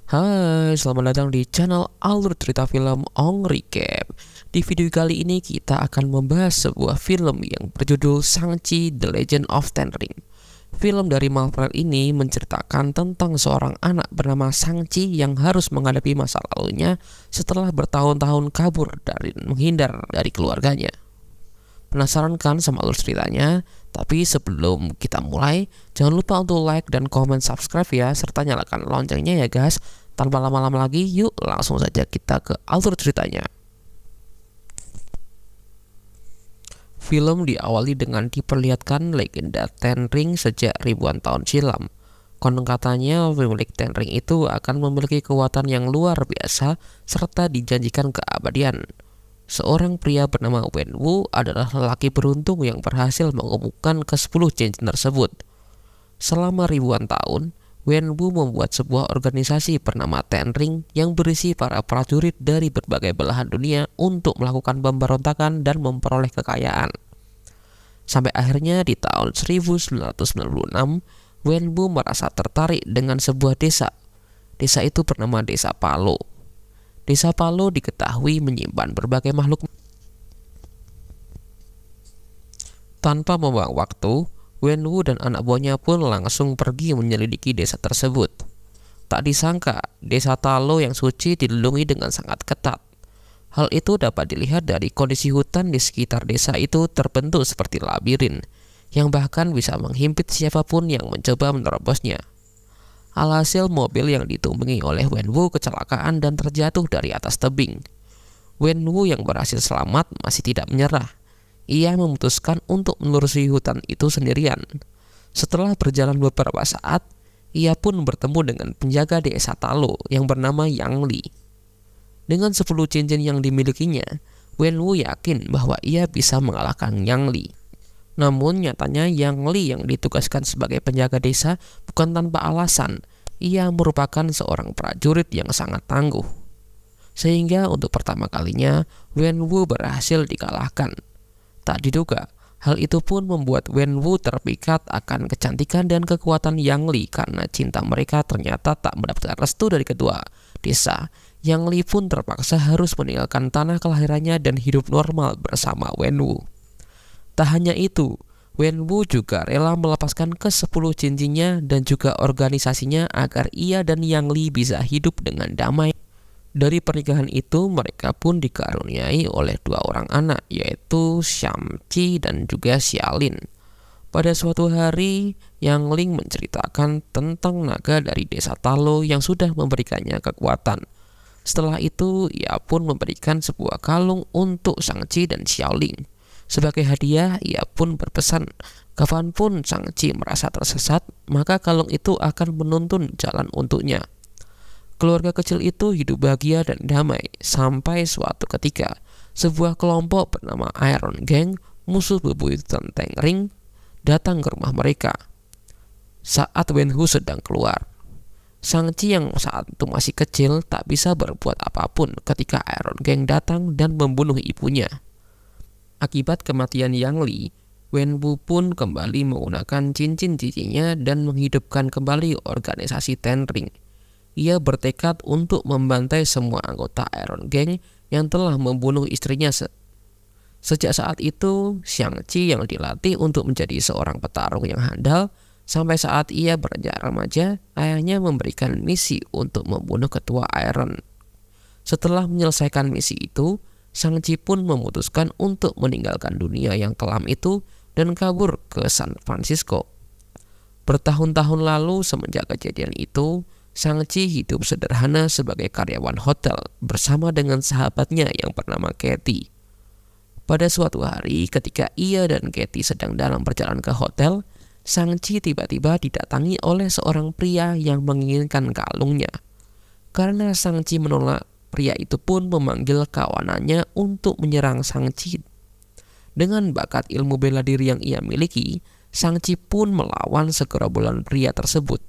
Hai, selamat datang di channel Alur Cerita Film On Recap. Di video kali ini kita akan membahas sebuah film yang berjudul Shang-Chi The Legend of Ten Rings. Film dari Marvel ini menceritakan tentang seorang anak bernama Shang-Chi yang harus menghadapi masa lalunya setelah bertahun-tahun kabur dari menghindar dari keluarganya. Penasaran kan sama alur ceritanya? Tapi sebelum kita mulai, jangan lupa untuk like dan komen subscribe ya, serta nyalakan loncengnya ya guys. Tanpa lama-lama lagi, yuk langsung saja kita ke alur ceritanya. Film diawali dengan diperlihatkan legenda Ten Rings sejak ribuan tahun silam. Konon katanya pemilik Ten Rings itu akan memiliki kekuatan yang luar biasa serta dijanjikan keabadian. Seorang pria bernama Wen Wu adalah lelaki beruntung yang berhasil mengumpulkan ke-10 cincin tersebut. Selama ribuan tahun, Wen Wu membuat sebuah organisasi bernama Ten Rings yang berisi para prajurit dari berbagai belahan dunia untuk melakukan pemberontakan dan memperoleh kekayaan. Sampai akhirnya di tahun 1996, Wen Wu merasa tertarik dengan sebuah desa. Desa itu bernama Desa Palo. Desa Palo diketahui menyimpan berbagai makhluk. Tanpa membuang waktu, Wen Wu dan anak buahnya pun langsung pergi menyelidiki desa tersebut. Tak disangka, desa Talo yang suci dilindungi dengan sangat ketat. Hal itu dapat dilihat dari kondisi hutan di sekitar desa itu terbentuk seperti labirin, yang bahkan bisa menghimpit siapapun yang mencoba menerobosnya. Alhasil mobil yang ditumpangi oleh Wen Wu kecelakaan dan terjatuh dari atas tebing. Wen Wu yang berhasil selamat masih tidak menyerah. Ia memutuskan untuk menelusuri hutan itu sendirian. Setelah berjalan beberapa saat, ia pun bertemu dengan penjaga desa Talo yang bernama Yang Li. Dengan 10 cincin yang dimilikinya, Wen Wu yakin bahwa ia bisa mengalahkan Yang Li. Namun nyatanya Yang Li yang ditugaskan sebagai penjaga desa bukan tanpa alasan. Ia merupakan seorang prajurit yang sangat tangguh. Sehingga untuk pertama kalinya Wen Wu berhasil dikalahkan. Tak diduga, hal itu pun membuat Wen Wu terpikat akan kecantikan dan kekuatan Yang Li karena cinta mereka ternyata tak mendapatkan restu dari kedua desa. Yang Li pun terpaksa harus meninggalkan tanah kelahirannya dan hidup normal bersama Wen Wu. Tak hanya itu, Wen Wu juga rela melepaskan ke-10 cincinnya dan juga organisasinya agar ia dan Yang Li bisa hidup dengan damai. Dari pernikahan itu mereka pun dikaruniai oleh 2 orang anak, yaitu Shang-Chi dan juga Xiaolin. Pada suatu hari, Yang Ling menceritakan tentang naga dari desa Talo yang sudah memberikannya kekuatan. Setelah itu, ia pun memberikan sebuah kalung untuk Shang-Chi dan Xiaolin. Sebagai hadiah, ia pun berpesan, kapanpun Shang-Chi merasa tersesat, maka kalung itu akan menuntun jalan untuknya. Keluarga kecil itu hidup bahagia dan damai, sampai suatu ketika, sebuah kelompok bernama Iron Gang, musuh bebuyutan Ten Rings, datang ke rumah mereka. Saat Wen Wu sedang keluar, Shang-Chi yang saat itu masih kecil tak bisa berbuat apapun ketika Iron Gang datang dan membunuh ibunya. Akibat kematian Yang Li, Wen Wu pun kembali menggunakan cincin-cincinnya dan menghidupkan kembali organisasi Ten Rings. Ia bertekad untuk membantai semua anggota Iron Gang yang telah membunuh istrinya. Sejak saat itu, Shang-Chi yang dilatih untuk menjadi seorang petarung yang handal. Sampai saat ia beranjak remaja, ayahnya memberikan misi untuk membunuh ketua Iron. Setelah menyelesaikan misi itu, Shang-Chi pun memutuskan untuk meninggalkan dunia yang kelam itu dan kabur ke San Francisco. Bertahun-tahun lalu semenjak kejadian itu, Shang-Chi hidup sederhana sebagai karyawan hotel bersama dengan sahabatnya yang bernama Katie. Pada suatu hari ketika ia dan Katie sedang dalam perjalanan ke hotel, Shang-Chi tiba-tiba didatangi oleh seorang pria yang menginginkan kalungnya. Karena Shang-Chi menolak, pria itu pun memanggil kawanannya untuk menyerang Shang-Chi. Dengan bakat ilmu bela diri yang ia miliki, Shang-Chi pun melawan segerombolan pria tersebut.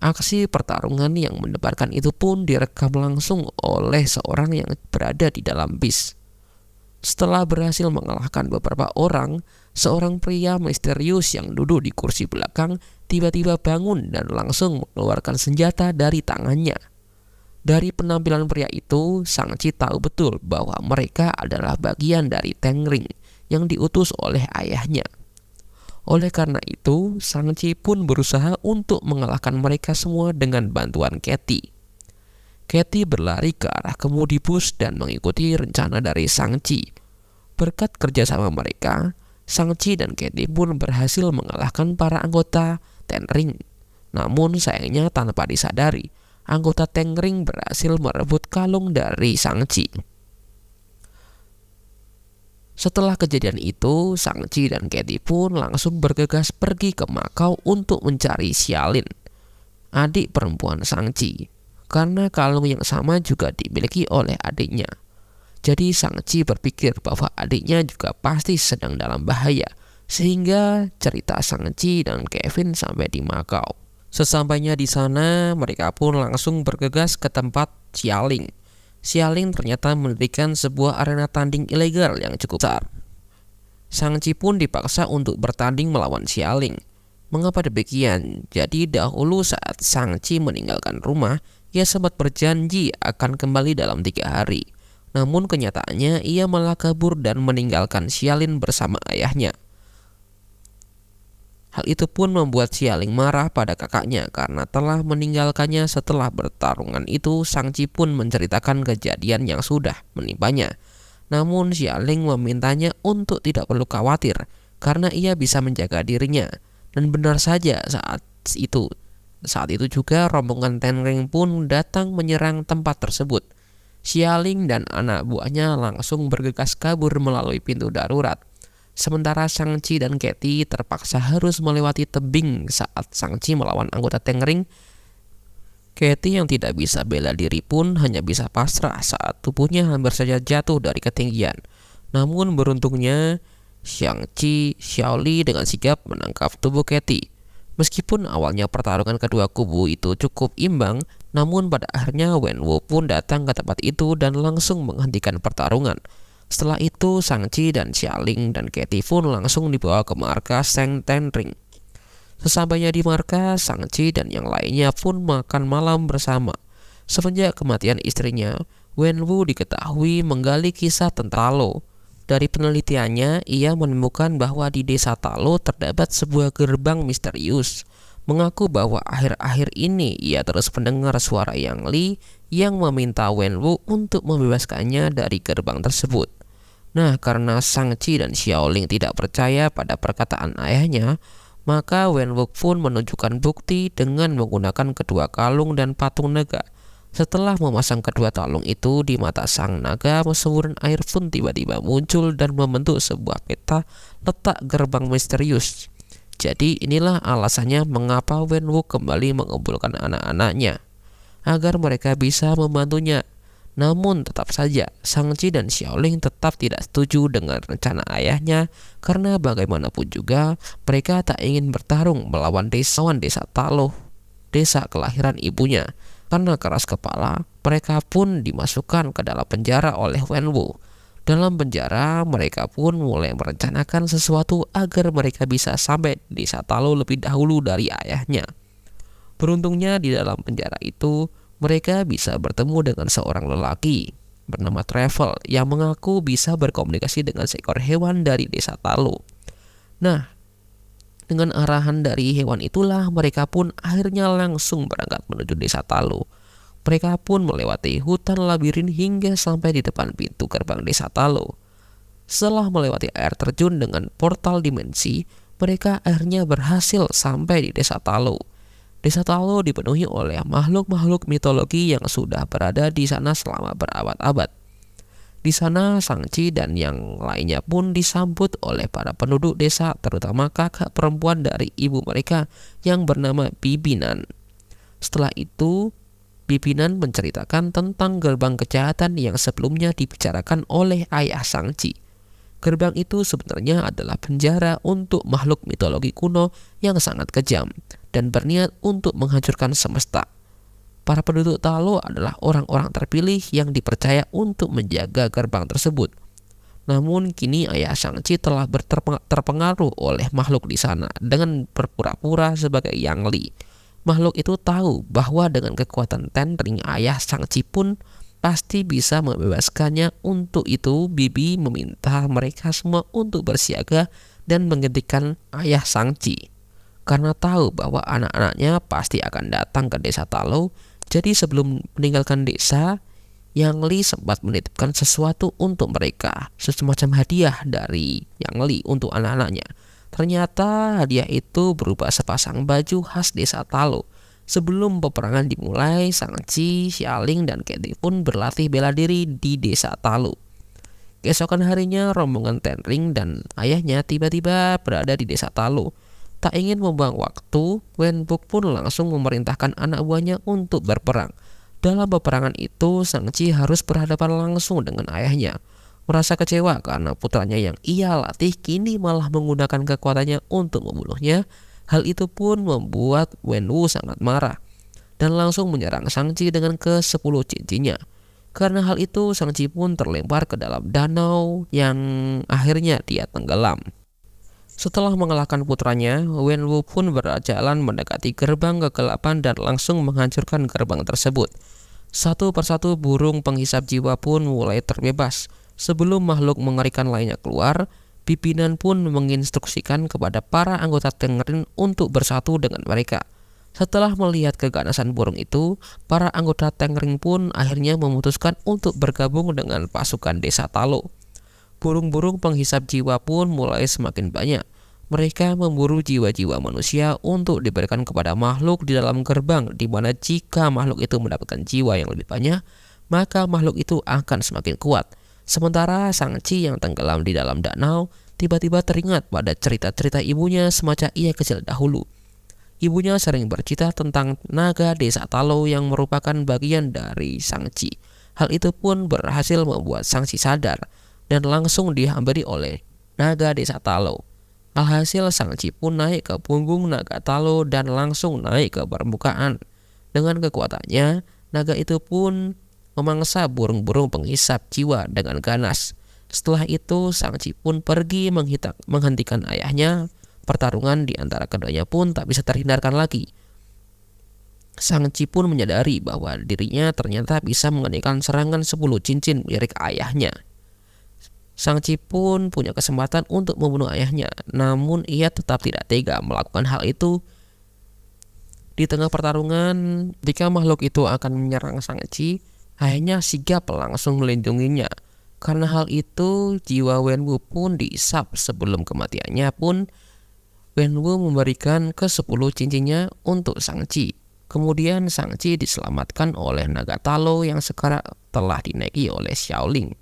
Aksi pertarungan yang mendebarkan itu pun direkam langsung oleh seorang yang berada di dalam bis. Setelah berhasil mengalahkan beberapa orang, seorang pria misterius yang duduk di kursi belakang tiba-tiba bangun dan langsung mengeluarkan senjata dari tangannya. Dari penampilan pria itu, Shang-Chi tahu betul bahwa mereka adalah bagian dari Tengring yang diutus oleh ayahnya. Oleh karena itu, Shang-Chi pun berusaha untuk mengalahkan mereka semua dengan bantuan Katy. Katy berlari ke arah kemudi bus dan mengikuti rencana dari Shang-Chi. Berkat kerjasama mereka, Shang-Chi dan Katy pun berhasil mengalahkan para anggota Tengring. Namun sayangnya tanpa disadari, anggota Tengring berhasil merebut kalung dari Shang-Chi. Setelah kejadian itu, Shang-Chi dan Katy pun langsung bergegas pergi ke Macau untuk mencari Xiaolin, adik perempuan Shang-Chi, karena kalung yang sama juga dimiliki oleh adiknya. Jadi Shang-Chi berpikir bahwa adiknya juga pasti sedang dalam bahaya, sehingga cerita Shang-Chi dan Kevin sampai di Macau. Sesampainya di sana, mereka pun langsung bergegas ke tempat Xiaolin. Xiaolin ternyata mendirikan sebuah arena tanding ilegal yang cukup besar. Shang-Chi pun dipaksa untuk bertanding melawan Xiaolin. Mengapa demikian? Jadi dahulu saat Shang-Chi meninggalkan rumah, ia sempat berjanji akan kembali dalam 3 hari. Namun kenyataannya ia malah kabur dan meninggalkan Xiaolin bersama ayahnya. Hal itu pun membuat Xiaolin marah pada kakaknya karena telah meninggalkannya. Setelah pertarungan itu, Shang-Chi pun menceritakan kejadian yang sudah menimpanya. Namun Xiaolin memintanya untuk tidak perlu khawatir karena ia bisa menjaga dirinya. Dan benar saja saat itu juga rombongan Tengring pun datang menyerang tempat tersebut. Xiaolin dan anak buahnya langsung bergegas kabur melalui pintu darurat. Sementara Shang-Chi dan Katy terpaksa harus melewati tebing saat Shang-Chi melawan anggota Tengring. Katy yang tidak bisa bela diri pun hanya bisa pasrah saat tubuhnya hampir saja jatuh dari ketinggian. Namun beruntungnya Shang-Chi Xiaoli dengan sigap menangkap tubuh Katy. Meskipun awalnya pertarungan kedua kubu itu cukup imbang, namun pada akhirnya Wenwu pun datang ke tempat itu dan langsung menghentikan pertarungan. Setelah itu Shang-Chi dan Xiaolin dan Katy pun langsung dibawa ke markas Shang Tengring. Sesampainya di markas, Shang-Chi dan yang lainnya pun makan malam bersama. Semenjak kematian istrinya, Wenwu diketahui menggali kisah tentang Talo. Dari penelitiannya, ia menemukan bahwa di desa Talo terdapat sebuah gerbang misterius. Mengaku bahwa akhir-akhir ini ia terus mendengar suara Yang Li yang meminta Wenwu untuk membebaskannya dari gerbang tersebut. Nah, karena Shang-Chi dan Xiaolin tidak percaya pada perkataan ayahnya, maka Wenwu pun menunjukkan bukti dengan menggunakan kedua kalung dan patung naga. Setelah memasang kedua kalung itu di mata sang naga, semburan air pun tiba-tiba muncul dan membentuk sebuah peta letak gerbang misterius. Jadi inilah alasannya mengapa Wenwu kembali mengumpulkan anak-anaknya, agar mereka bisa membantunya. Namun tetap saja Shang-Chi dan Xiaolin tetap tidak setuju dengan rencana ayahnya, karena bagaimanapun juga mereka tak ingin bertarung melawan desa Talo, desa kelahiran ibunya. Karena keras kepala, mereka pun dimasukkan ke dalam penjara oleh Wenwu. Dalam penjara, mereka pun mulai merencanakan sesuatu agar mereka bisa sampai di desa Talo lebih dahulu dari ayahnya. Beruntungnya di dalam penjara itu, mereka bisa bertemu dengan seorang lelaki bernama Travel yang mengaku bisa berkomunikasi dengan seekor hewan dari desa Talo. Nah, dengan arahan dari hewan itulah mereka pun akhirnya langsung berangkat menuju desa Talo. Mereka pun melewati hutan labirin hingga sampai di depan pintu gerbang desa Talo. Setelah melewati air terjun dengan portal dimensi, mereka akhirnya berhasil sampai di desa Talo. Desa Talo dipenuhi oleh makhluk-makhluk mitologi yang sudah berada di sana selama berabad-abad. Di sana Shang-Chi dan yang lainnya pun disambut oleh para penduduk desa, terutama kakak perempuan dari ibu mereka yang bernama Bibinan. Setelah itu, Bibinan menceritakan tentang gerbang kejahatan yang sebelumnya dibicarakan oleh ayah Shang-Chi. Gerbang itu sebenarnya adalah penjara untuk makhluk mitologi kuno yang sangat kejam dan berniat untuk menghancurkan semesta. Para penduduk Talo adalah orang-orang terpilih yang dipercaya untuk menjaga gerbang tersebut. Namun kini ayah Shang-Chi telah terpengaruh oleh makhluk di sana dengan berpura-pura sebagai Yang Li. Makhluk itu tahu bahwa dengan kekuatan Ten Ring ayah Shang-Chi pun pasti bisa membebaskannya. Untuk itu Bibi meminta mereka semua untuk bersiaga dan menghentikan ayah Shang-Chi. Karena tahu bahwa anak-anaknya pasti akan datang ke desa Talo, jadi sebelum meninggalkan desa, Yang Li sempat menitipkan sesuatu untuk mereka, semacam hadiah dari Yang Li untuk anak-anaknya. Ternyata hadiah itu berupa sepasang baju khas desa Talo. Sebelum peperangan dimulai, Shang-Chi, Xialing, dan Katie pun berlatih bela diri di desa Talo. Keesokan harinya, rombongan Ten Ring dan ayahnya tiba-tiba berada di desa Talo. Tak ingin membuang waktu, Wen Buk pun langsung memerintahkan anak buahnya untuk berperang. Dalam peperangan itu, Shang-Chi harus berhadapan langsung dengan ayahnya. Merasa kecewa karena putranya yang ia latih kini malah menggunakan kekuatannya untuk membunuhnya. Hal itu pun membuat Wenwu sangat marah dan langsung menyerang Shang-Chi dengan ke-10 cincinnya. Karena hal itu, Shang-Chi pun terlempar ke dalam danau yang akhirnya dia tenggelam. Setelah mengalahkan putranya, Wenwu pun berjalan mendekati gerbang kegelapan dan langsung menghancurkan gerbang tersebut. Satu persatu burung penghisap jiwa pun mulai terbebas. Sebelum makhluk mengerikan lainnya keluar, pimpinan pun menginstruksikan kepada para anggota Ten Ring untuk bersatu dengan mereka. Setelah melihat keganasan burung itu, para anggota Ten Ring pun akhirnya memutuskan untuk bergabung dengan pasukan desa Talo. Burung-burung penghisap jiwa pun mulai semakin banyak. Mereka memburu jiwa-jiwa manusia untuk diberikan kepada makhluk di dalam gerbang, di mana jika makhluk itu mendapatkan jiwa yang lebih banyak, maka makhluk itu akan semakin kuat. Sementara Shang-Chi yang tenggelam di dalam danau tiba-tiba teringat pada cerita-cerita ibunya semasa ia kecil dahulu. Ibunya sering bercerita tentang naga desa Talo yang merupakan bagian dari Shang-Chi. Hal itu pun berhasil membuat Shang-Chi sadar dan langsung dihampiri oleh naga desa Talo. Alhasil Shang-Chi pun naik ke punggung naga Talo dan langsung naik ke permukaan. Dengan kekuatannya, naga itu pun memangsa burung-burung penghisap jiwa dengan ganas. Setelah itu, Shang-Chi pun pergi menghentikan ayahnya. Pertarungan di antara keduanya pun tak bisa terhindarkan lagi. Shang-Chi pun menyadari bahwa dirinya ternyata bisa mengendalikan serangan 10 cincin milik ayahnya. Shang-Chi pun punya kesempatan untuk membunuh ayahnya, namun ia tetap tidak tega melakukan hal itu. Di tengah pertarungan, jika makhluk itu akan menyerang Shang-Chi, ayahnya sigap langsung melindunginya. Karena hal itu, jiwa Wenwu pun dihisap. Sebelum kematiannya pun, Wenwu memberikan ke-10 cincinnya untuk Shang-Chi. Kemudian Shang-Chi diselamatkan oleh naga Talo yang sekarang telah dinaiki oleh Xiaoling.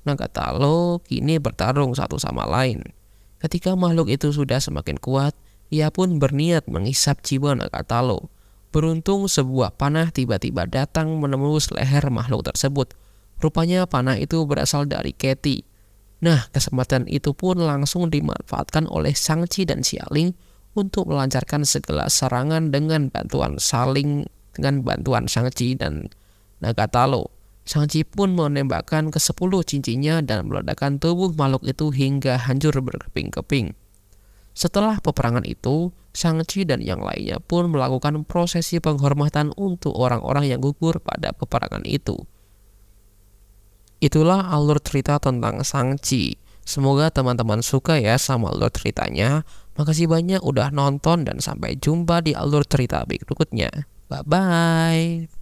Naga Talo kini bertarung satu sama lain. Ketika makhluk itu sudah semakin kuat, ia pun berniat menghisap jiwa naga Talo. Beruntung sebuah panah tiba-tiba datang menembus leher makhluk tersebut. Rupanya panah itu berasal dari Katie. Nah, kesempatan itu pun langsung dimanfaatkan oleh Shang-Chi dan Xialing untuk melancarkan segala serangan dengan bantuan Shang-Chi dan naga Talo. Shang-Chi pun menembakkan ke-10 cincinnya dan meledakkan tubuh makhluk itu hingga hancur berkeping-keping. Setelah peperangan itu, Shang-Chi dan yang lainnya pun melakukan prosesi penghormatan untuk orang-orang yang gugur pada peperangan itu. Itulah alur cerita tentang Shang-Chi. Semoga teman-teman suka ya sama alur ceritanya. Makasih banyak udah nonton dan sampai jumpa di alur cerita berikutnya. Bye-bye.